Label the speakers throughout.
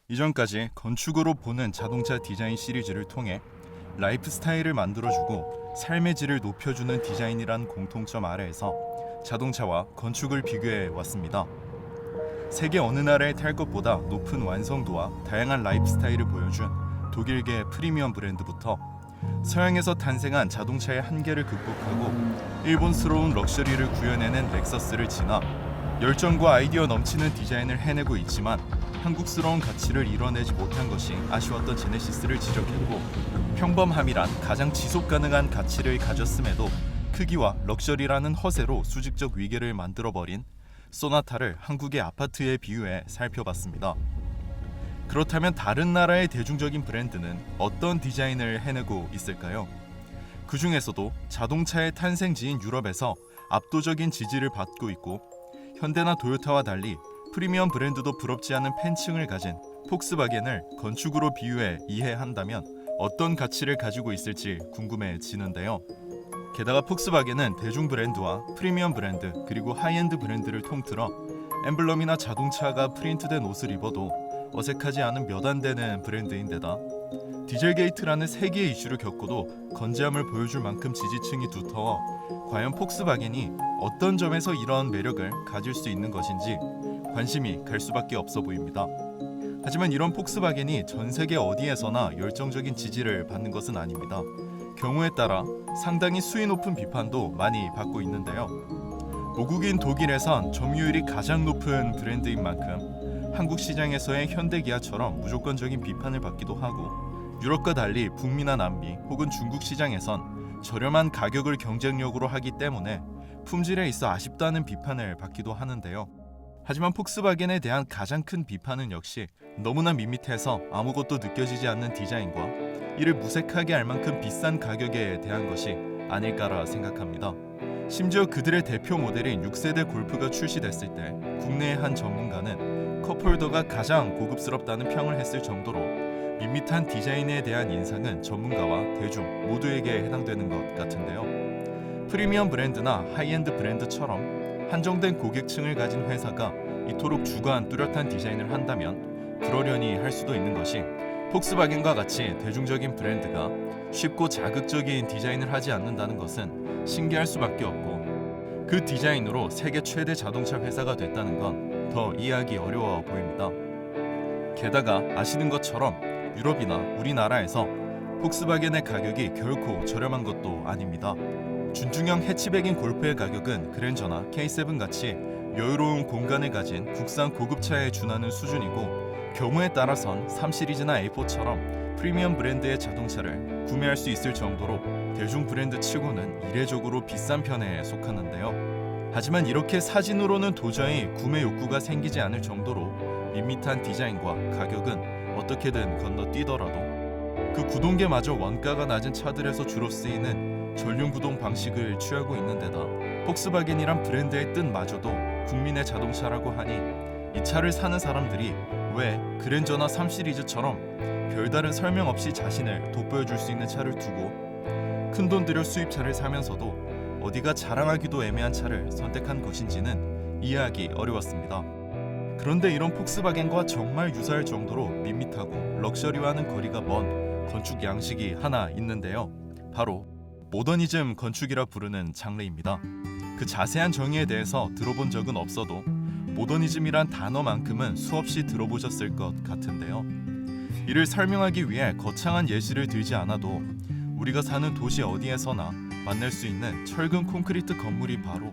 Speaker 1: 이전까지 건축으로 보는 자동차 디자인 시리즈를 통해 라이프 스타일을 만들어주고 삶의 질을 높여주는 디자인이란 공통점 아래에서 자동차와 건축을 비교해 왔습니다. 세계 어느 나라에 탈 것보다 높은 완성도와 다양한 라이프 스타일을 보여준 독일계 프리미엄 브랜드부터 서양에서 탄생한 자동차의 한계를 극복하고 일본스러운 럭셔리를 구현해낸 렉서스를 지나 열정과 아이디어 넘치는 디자인을 해내고 있지만 한국스러운 가치를 이뤄내지 못한 것이 아쉬웠던 제네시스를 지적했고, 평범함이란 가장 지속 가능한 가치를 가졌음에도 크기와 럭셔리라는 허세로 수직적 위계를 만들어버린 소나타를 한국의 아파트에 비유해 살펴봤습니다. 그렇다면 다른 나라의 대중적인 브랜드는 어떤 디자인을 해내고 있을까요? 그 중에서도 자동차의 탄생지인 유럽에서 압도적인 지지를 받고 있고, 현대나 도요타와 달리 프리미엄 브랜드도 부럽지 않은 팬층을 가진 폭스바겐을 건축으로 비유해 이해한다면 어떤 가치를 가지고 있을지 궁금해지는데요. 게다가 폭스바겐은 대중 브랜드와 프리미엄 브랜드 그리고 하이엔드 브랜드를 통틀어 엠블럼이나 자동차가 프린트된 옷을 입어도 어색하지 않은 몇 안 되는 브랜드인데다 디젤게이트라는 세계의 이슈를 겪고도 건재함을 보여줄 만큼 지지층이 두터워 과연 폭스바겐이 어떤 점에서 이런 매력을 가질 수 있는 것인지 관심이 갈 수밖에 없어 보입니다. 하지만 이런 폭스바겐이 전 세계 어디에서나 열정적인 지지를 받는 것은 아닙니다. 경우에 따라 상당히 수위 높은 비판도 많이 받고 있는데요. 모국인 독일에선 점유율이 가장 높은 브랜드인 만큼 한국 시장에서의 현대기아처럼 무조건적인 비판을 받기도 하고, 유럽과 달리 북미나 남미 혹은 중국 시장에선 저렴한 가격을 경쟁력으로 하기 때문에 품질에 있어 아쉽다는 비판을 받기도 하는데요. 하지만 폭스바겐에 대한 가장 큰 비판은 역시 너무나 밋밋해서 아무것도 느껴지지 않는 디자인과 이를 무색하게 알 만큼 비싼 가격에 대한 것이 아닐까라 생각합니다. 심지어 그들의 대표 모델인 6세대 골프가 출시됐을 때 국내의 한 전문가는 컵홀더가 가장 고급스럽다는 평을 했을 정도로 밋밋한 디자인에 대한 인상은 전문가와 대중 모두에게 해당되는 것 같은데요. 프리미엄 브랜드나 하이엔드 브랜드처럼 한정된 고객층을 가진 회사가 이토록 주관 뚜렷한 디자인을 한다면 그러려니 할 수도 있는 것이, 폭스바겐과 같이 대중적인 브랜드가 쉽고 자극적인 디자인을 하지 않는다는 것은 신기할 수밖에 없고, 그 디자인으로 세계 최대 자동차 회사가 됐다는 건 더 이해하기 어려워 보입니다. 게다가 아시는 것처럼 유럽이나 우리나라에서 폭스바겐의 가격이 결코 저렴한 것도 아닙니다. 준중형 해치백인 골프의 가격은 그랜저나 K7 같이 여유로운 공간을 가진 국산 고급차에 준하는 수준이고, 경우에 따라선 3 시리즈나 A4처럼 프리미엄 브랜드의 자동차를 구매할 수 있을 정도로 대중 브랜드 치고는 이례적으로 비싼 편에 속하는데요. 하지만 이렇게 사진으로는 도저히 구매 욕구가 생기지 않을 정도로 밋밋한 디자인과 가격은 어떻게든 건너뛰더라도 그 구동계마저 원가가 낮은 차들에서 주로 쓰이는 전륜 구동 방식을 취하고 있는 데다 폭스바겐이란 브랜드의 뜻마저도 국민의 자동차라고 하니 이 차를 사는 사람들이 왜 그랜저나 3 시리즈처럼 별다른 설명 없이 자신을 돋보여줄 수 있는 차를 두고 큰돈 들여 수입차를 사면서도 어디가 자랑하기도 애매한 차를 선택한 것인지는 이해하기 어려웠습니다. 그런데 이런 폭스바겐과 정말 유사할 정도로 밋밋하고 럭셔리와는 거리가 먼 건축 양식이 하나 있는데요. 바로 모더니즘 건축이라 부르는 장르입니다. 그 자세한 정의에 대해서 들어본 적은 없어도 모더니즘이란 단어만큼은 수없이 들어보셨을 것 같은데요. 이를 설명하기 위해 거창한 예시를 들지 않아도 우리가 사는 도시 어디에서나 만날 수 있는 철근 콘크리트 건물이 바로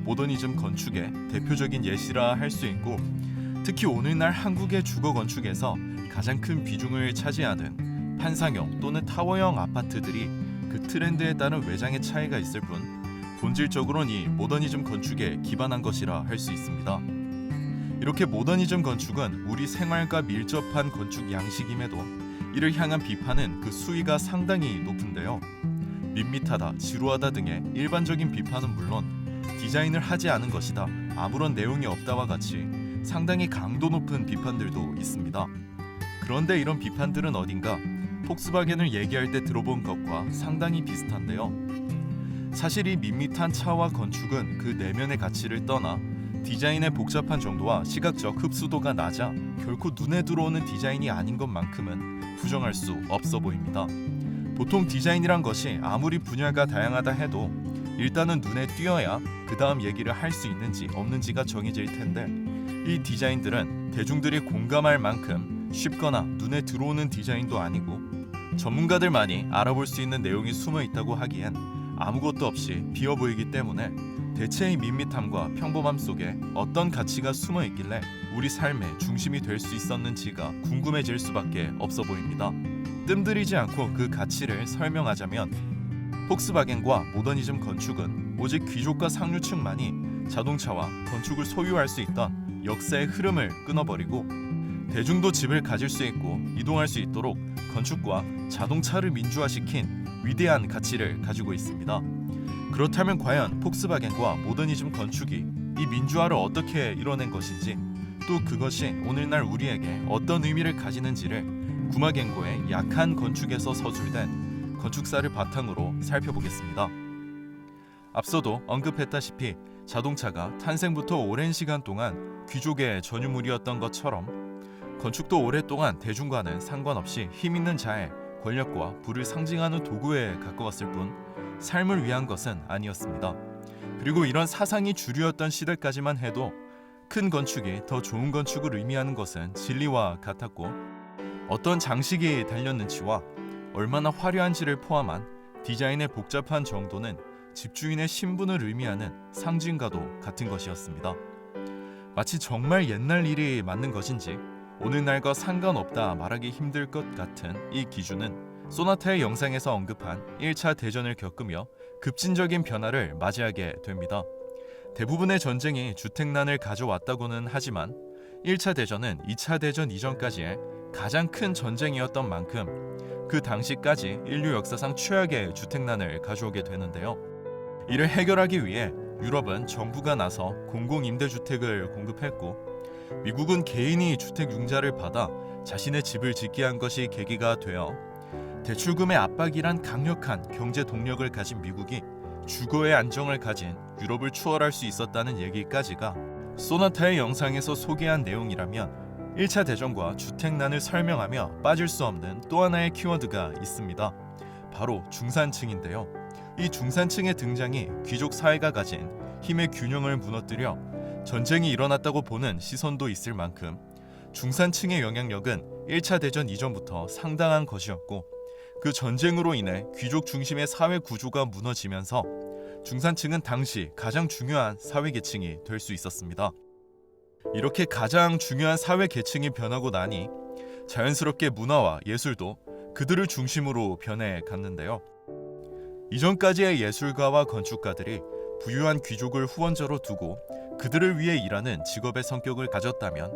Speaker 1: 모더니즘 건축의 대표적인 예시라 할 수 있고, 특히 오늘날 한국의 주거 건축에서 가장 큰 비중을 차지하는 판상형 또는 타워형 아파트들이 그 트렌드에 따른 외장의 차이가 있을 뿐 본질적으로는 이 모더니즘 건축에 기반한 것이라 할 수 있습니다. 이렇게 모더니즘 건축은 우리 생활과 밀접한 건축 양식임에도 이를 향한 비판은 그 수위가 상당히 높은데요. 밋밋하다, 지루하다 등의 일반적인 비판은 물론 디자인을 하지 않은 것이다, 아무런 내용이 없다와 같이 상당히 강도 높은 비판들도 있습니다. 그런데 이런 비판들은 어딘가 폭스바겐을 얘기할 때 들어본 것과 상당히 비슷한데요. 사실 이 밋밋한 차와 건축은 그 내면의 가치를 떠나 디자인의 복잡한 정도와 시각적 흡수도가 낮아 결코 눈에 들어오는 디자인이 아닌 것만큼은 부정할 수 없어 보입니다. 보통 디자인이란 것이 아무리 분야가 다양하다 해도 일단은 눈에 띄어야 그 다음 얘기를 할 수 있는지 없는지가 정해질 텐데, 이 디자인들은 대중들이 공감할 만큼 쉽거나 눈에 들어오는 디자인도 아니고 전문가들만이 알아볼 수 있는 내용이 숨어 있다고 하기엔 아무것도 없이 비어 보이기 때문에 대체 이 밋밋함과 평범함 속에 어떤 가치가 숨어 있길래 우리 삶의 중심이 될 수 있었는지가 궁금해질 수밖에 없어 보입니다. 뜸들이지 않고 그 가치를 설명하자면, 폭스바겐과 모더니즘 건축은 오직 귀족과 상류층만이 자동차와 건축을 소유할 수 있던 역사의 흐름을 끊어버리고 대중도 집을 가질 수 있고 이동할 수 있도록 건축과 자동차를 민주화시킨 위대한 가치를 가지고 있습니다. 그렇다면 과연 폭스바겐과 모더니즘 건축이 이 민주화를 어떻게 이뤄낸 것인지, 또 그것이 오늘날 우리에게 어떤 의미를 가지는지를 구마겐고의 약한 건축에서 서술된 건축사를 바탕으로 살펴보겠습니다. 앞서도 언급했다시피 자동차가 탄생부터 오랜 시간 동안 귀족의 전유물이었던 것처럼 건축도 오랫동안 대중과는 상관없이 힘있는 자의 권력과 부를 상징하는 도구에 가까웠을 뿐 삶을 위한 것은 아니었습니다. 그리고 이런 사상이 주류였던 시대까지만 해도 큰 건축이 더 좋은 건축을 의미하는 것은 진리와 같았고, 어떤 장식이 달렸는지와 얼마나 화려한지를 포함한 디자인의 복잡한 정도는 집주인의 신분을 의미하는 상징과도 같은 것이었습니다. 마치 정말 옛날 일이 맞는 것인지 오늘날과 상관없다 말하기 힘들 것 같은 이 기준은 소나타의 영상에서 언급한 1차 대전을 겪으며 급진적인 변화를 맞이하게 됩니다. 대부분의 전쟁이 주택난을 가져왔다고는 하지만 1차 대전은 2차 대전 이전까지의 가장 큰 전쟁이었던 만큼 그 당시까지 인류 역사상 최악의 주택난을 가져오게 되는데요. 이를 해결하기 위해 유럽은 정부가 나서 공공임대주택을 공급했고, 미국은 개인이 주택융자를 받아 자신의 집을 짓게 한 것이 계기가 되어 대출금의 압박이란 강력한 경제 동력을 가진 미국이 주거의 안정을 가진 유럽을 추월할 수 있었다는 얘기까지가 소나타의 영상에서 소개한 내용이라면 1차 대전과 주택난을 설명하며 빠질 수 없는 또 하나의 키워드가 있습니다. 바로 중산층인데요. 이 중산층의 등장이 귀족 사회가 가진 힘의 균형을 무너뜨려 전쟁이 일어났다고 보는 시선도 있을 만큼 중산층의 영향력은 1차 대전 이전부터 상당한 것이었고, 그 전쟁으로 인해 귀족 중심의 사회 구조가 무너지면서 중산층은 당시 가장 중요한 사회 계층이 될 수 있었습니다. 이렇게 가장 중요한 사회 계층이 변하고 나니 자연스럽게 문화와 예술도 그들을 중심으로 변해 갔는데요. 이전까지의 예술가와 건축가들이 부유한 귀족을 후원자로 두고 그들을 위해 일하는 직업의 성격을 가졌다면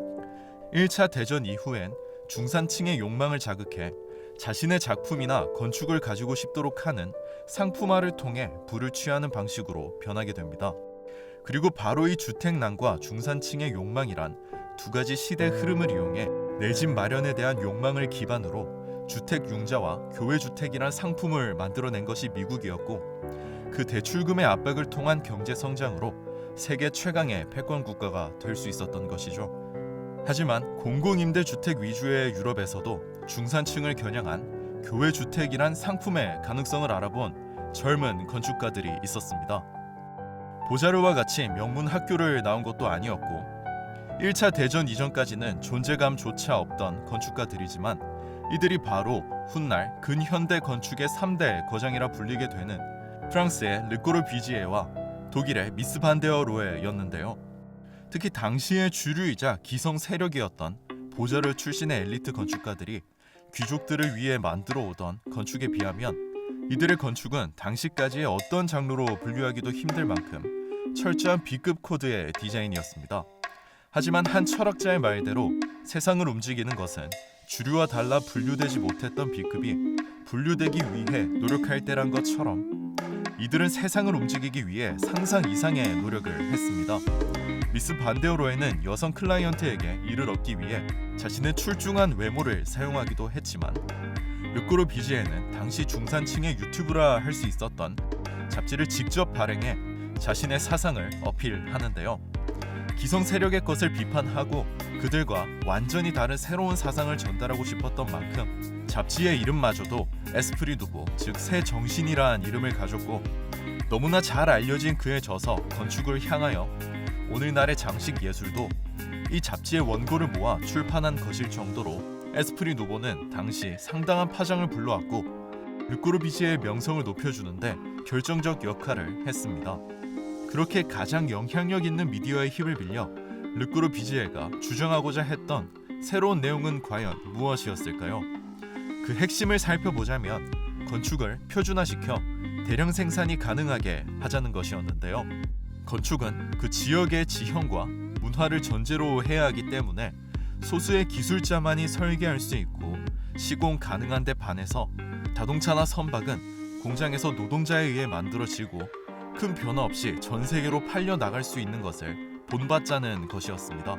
Speaker 1: 1차 대전 이후엔 중산층의 욕망을 자극해 자신의 작품이나 건축을 가지고 싶도록 하는 상품화를 통해 부를 취하는 방식으로 변하게 됩니다. 그리고 바로 이 주택난과 중산층의 욕망이란 두 가지 시대 흐름을 이용해 내 집 마련에 대한 욕망을 기반으로 주택융자와 교외주택이란 상품을 만들어낸 것이 미국이었고, 그 대출금의 압박을 통한 경제 성장으로 세계 최강의 패권 국가가 될 수 있었던 것이죠. 하지만 공공임대주택 위주의 유럽에서도 중산층을 겨냥한 교외주택이란 상품의 가능성을 알아본 젊은 건축가들이 있었습니다. 보자르와 같이 명문 학교를 나온 것도 아니었고 1차 대전 이전까지는 존재감조차 없던 건축가들이지만, 이들이 바로 훗날 근현대 건축의 3대 거장이라 불리게 되는 프랑스의 르꼬르비지에와 독일의 미스 반데어 로에였는데요. 특히 당시의 주류이자 기성 세력이었던 보자르 출신의 엘리트 건축가들이 귀족들을 위해 만들어 오던 건축에 비하면 이들의 건축은 당시까지의 어떤 장르로 분류하기도 힘들 만큼 철저한 B급 코드의 디자인이었습니다. 하지만 한 철학자의 말대로 세상을 움직이는 것은 주류와 달라 분류되지 못했던 B급이 분류되기 위해 노력할 때란 것처럼 이들은 세상을 움직이기 위해 상상 이상의 노력을 했습니다. 미스 반데오로에는 여성 클라이언트에게 일을 얻기 위해 자신의 출중한 외모를 사용하기도 했지만, 르꼬르비지에는 당시 중산층의 유튜브라 할 수 있었던 잡지를 직접 발행해 자신의 사상을 어필하는데요. 기성 세력의 것을 비판하고 그들과 완전히 다른 새로운 사상을 전달하고 싶었던 만큼 잡지의 이름마저도 에스프리 누보, 즉 새 정신이란 이름을 가졌고, 너무나 잘 알려진 그의 저서 건축을 향하여 오늘날의 장식 예술도 이 잡지의 원고를 모아 출판한 것일 정도로 에스프리 누보는 당시 상당한 파장을 불러왔고 르꼬르비지에의 명성을 높여주는데 결정적 역할을 했습니다. 그렇게 가장 영향력 있는 미디어의 힘을 빌려 르꼬르비지에가 주장하고자 했던 새로운 내용은 과연 무엇이었을까요? 그 핵심을 살펴보자면 건축을 표준화시켜 대량 생산이 가능하게 하자는 것이었는데요. 건축은 그 지역의 지형과 문화를 전제로 해야 하기 때문에 소수의 기술자만이 설계할 수 있고 시공 가능한 데 반해서 자동차나 선박은 공장에서 노동자에 의해 만들어지고 큰 변화 없이 전 세계로 팔려 나갈 수 있는 것을 본받자는 것이었습니다.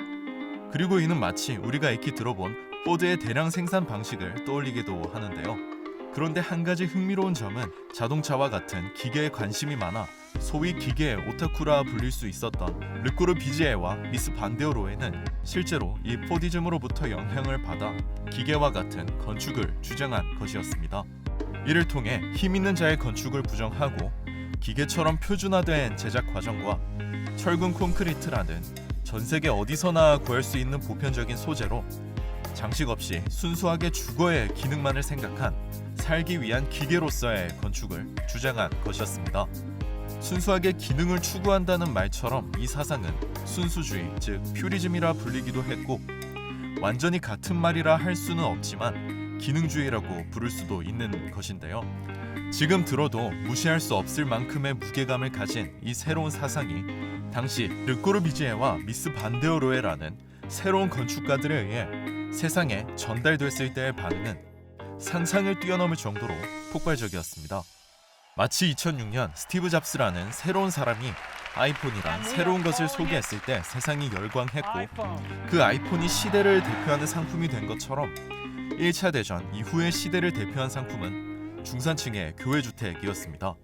Speaker 1: 그리고 이는 마치 우리가 익히 들어본 포드의 대량 생산 방식을 떠올리기도 하는데요. 그런데 한 가지 흥미로운 점은 자동차와 같은 기계에 관심이 많아 소위 기계의 오타쿠라 불릴 수 있었던 르꼬르비지에와 미스 반데오로에는 실제로 이 포디즘으로부터 영향을 받아 기계와 같은 건축을 주장한 것이었습니다. 이를 통해 힘 있는 자의 건축을 부정하고 기계처럼 표준화된 제작 과정과 철근 콘크리트라는 전 세계 어디서나 구할 수 있는 보편적인 소재로 장식 없이 순수하게 주거의 기능만을 생각한 살기 위한 기계로서의 건축을 주장한 것이었습니다. 순수하게 기능을 추구한다는 말처럼 이 사상은 순수주의, 즉 퓨리즘이라 불리기도 했고 완전히 같은 말이라 할 수는 없지만 기능주의라고 부를 수도 있는 것인데요. 지금 들어도 무시할 수 없을 만큼의 무게감을 가진 이 새로운 사상이 당시 르꼬르비지에와 미스 반데오로에라는 새로운 건축가들에 의해 세상에 전달됐을 때의 반응은 상상을 뛰어넘을 정도로 폭발적이었습니다. 마치 2006년 스티브 잡스라는 새로운 사람이 아이폰이란 새로운 것을 소개했을 때 세상이 열광했고 그 아이폰이 시대를 대표하는 상품이 된 것처럼 1차 대전 이후의 시대를 대표한 상품은 중산층의 교회주택이었습니다.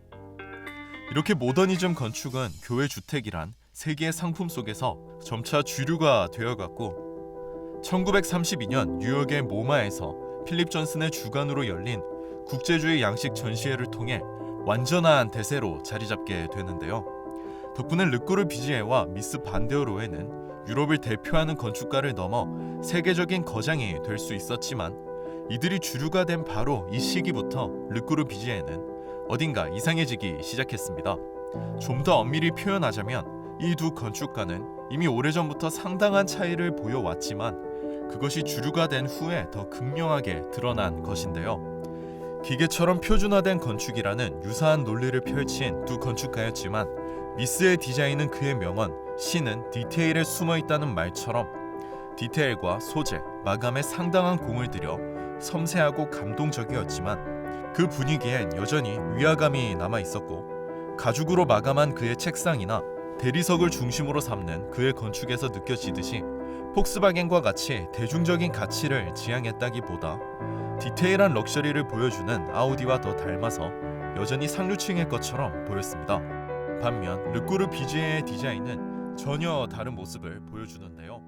Speaker 1: 이렇게 모더니즘 건축은 교회주택이란 세계의 상품 속에서 점차 주류가 되어갔고 1932년 뉴욕의 모마에서 필립 존슨의 주관으로 열린 국제주의 양식 전시회를 통해 완전한 대세로 자리잡게 되는데요. 덕분에 르꼬르비지에와 미스 반데오로에는 유럽을 대표하는 건축가를 넘어 세계적인 거장이 될 수 있었지만 이들이 주류가 된 바로 이 시기부터 르꼬르비지에는 어딘가 이상해지기 시작했습니다. 좀 더 엄밀히 표현하자면 이 두 건축가는 이미 오래전부터 상당한 차이를 보여왔지만 그것이 주류가 된 후에 더 극명하게 드러난 것인데요. 기계처럼 표준화된 건축이라는 유사한 논리를 펼친 두 건축가였지만 미스의 디자인은 그의 명언 신은 디테일에 숨어있다는 말처럼 디테일과 소재, 마감에 상당한 공을 들여 섬세하고 감동적이었지만 그 분위기엔 여전히 위화감이 남아있었고 가죽으로 마감한 그의 책상이나 대리석을 중심으로 삼는 그의 건축에서 느껴지듯이 폭스바겐과 같이 대중적인 가치를 지향했다기보다 디테일한 럭셔리를 보여주는 아우디와 더 닮아서 여전히 상류층의 것처럼 보였습니다. 반면 르꼬르비지에의 디자인은 전혀 다른 모습을 보여주는데요.